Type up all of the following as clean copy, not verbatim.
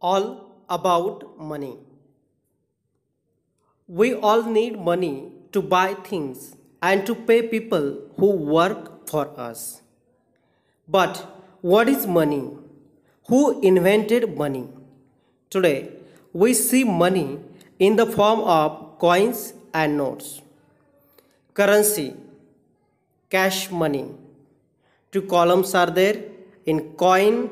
All about money. We all need money to buy things and to pay people who work for us. But what is money? Who invented money? Today, we see money in the form of coins and notes. Currency, cash money. Two columns are there in coin,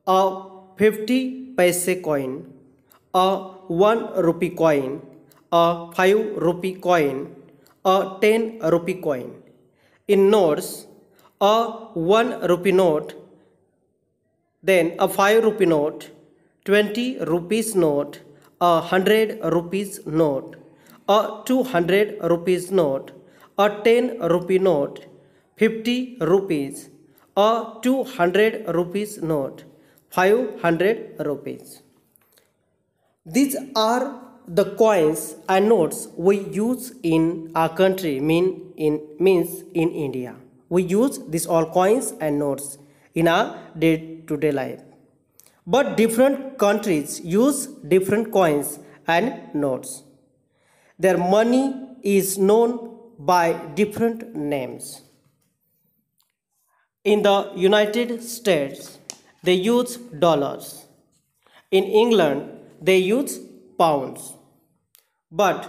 a 50 paise coin, a 1 rupee coin, a 5 rupee coin, a 10 rupee coin. In notes, a 1 rupee note, then a 5 rupee note, 20 rupees note, a 100 rupees note, a 200 rupees note, a 10 rupee note, 50 rupees, a 200 rupees note, 500 rupees. These are the coins and notes we use in our country, means in India. We use these all coins and notes in our day-to-day life. But different countries use different coins and notes. Their money is known by different names. In the United States, they use dollars. In England, they use pounds. But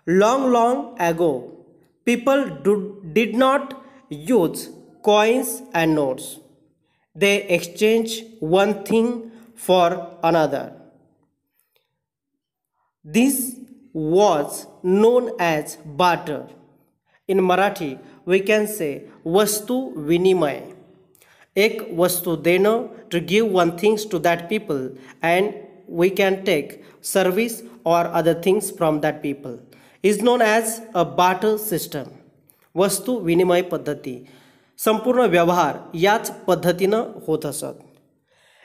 long ago, did not use coins and notes. They exchange one thing for another. This was known as barter. In Marathi, we can say Vastu Vinimay. एक वस्तू देणं to give one things to that people and we can take service or other things from that people is known as a barter system. वस्तू विनिमय पद्धती संपूर्ण व्यवहार याच पद्धतीनं होत असत.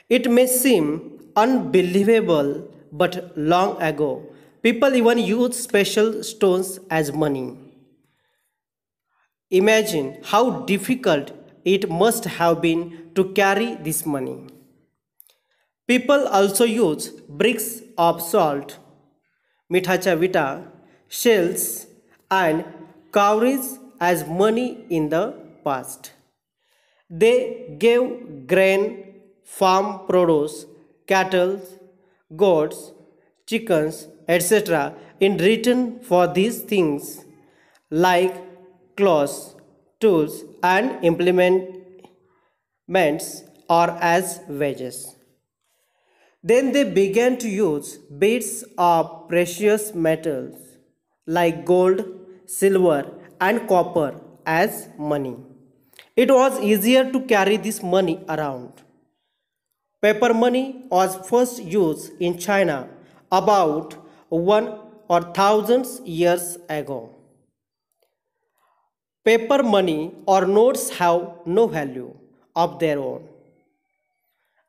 It may seem unbelievable but long ago people even used special stones as money. Imagine how difficult it must have been to carry this money. People also use bricks of salt, mithacha vita, shells, and cowries as money in the past. They gave grain, farm produce, cattle, goats, chickens, etc. in return for these things like clothes, tools, and implements or as wages. Then they began to use bits of precious metals like gold, silver, and copper as money. It was easier to carry this money around. Paper money was first used in China about 1,000 years ago. Paper money or notes have no value of their own.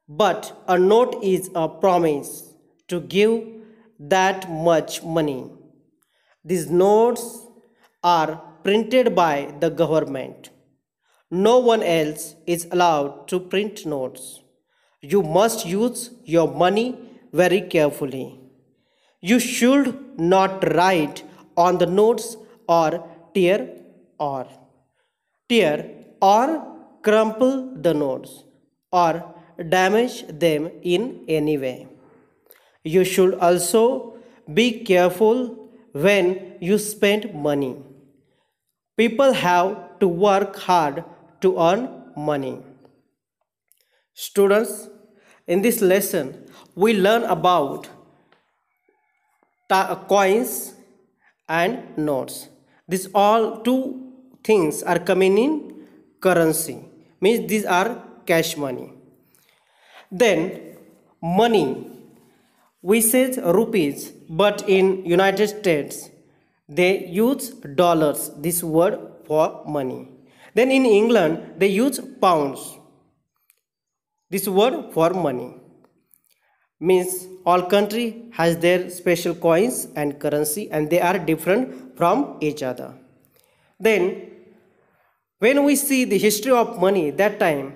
But a note is a promise to give that much money. These notes are printed by the government. No one else is allowed to print notes. You must use your money very carefully. You should not write on the notes or tear or tear or crumple the notes or damage them in any way. You should also be careful when you spend money. People have to work hard to earn money. Students, in this lesson, we learn about coins and notes. These all two things are coming in currency, means these are cash money. Then money, we say rupees, but in United States they use dollars, this word for money. Then in England they use pounds, this word for money. Means all country has their special coins and currency and they are different from each other. Then when we see the history of money, that time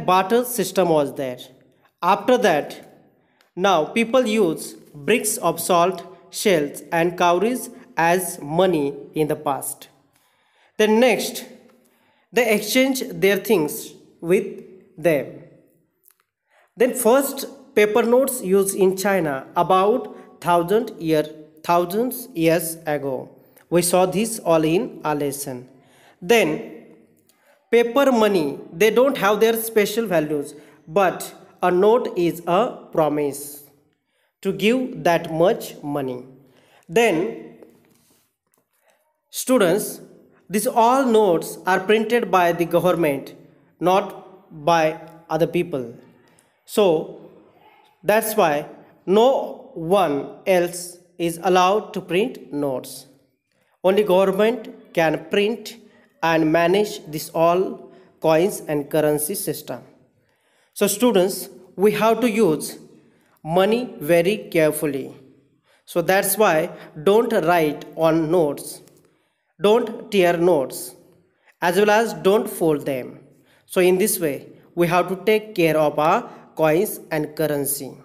barter system was there. After that, now people use bricks of salt, shells, and cowries as money in the past. Then next, they exchange their things with them. Then first paper notes used in China about thousands years ago. We saw this all in our lesson. Then paper money, they don't have their special values, but a note is a promise to give that much money. Then students, these all notes are printed by the government, not by other people. So that's why no one else is allowed to print notes. Only government can print and manage this all coins and currency system. So students, we have to use money very carefully. So that's why don't write on notes, don't tear notes, as well as don't fold them. So in this way, we have to take care of our coins and currency.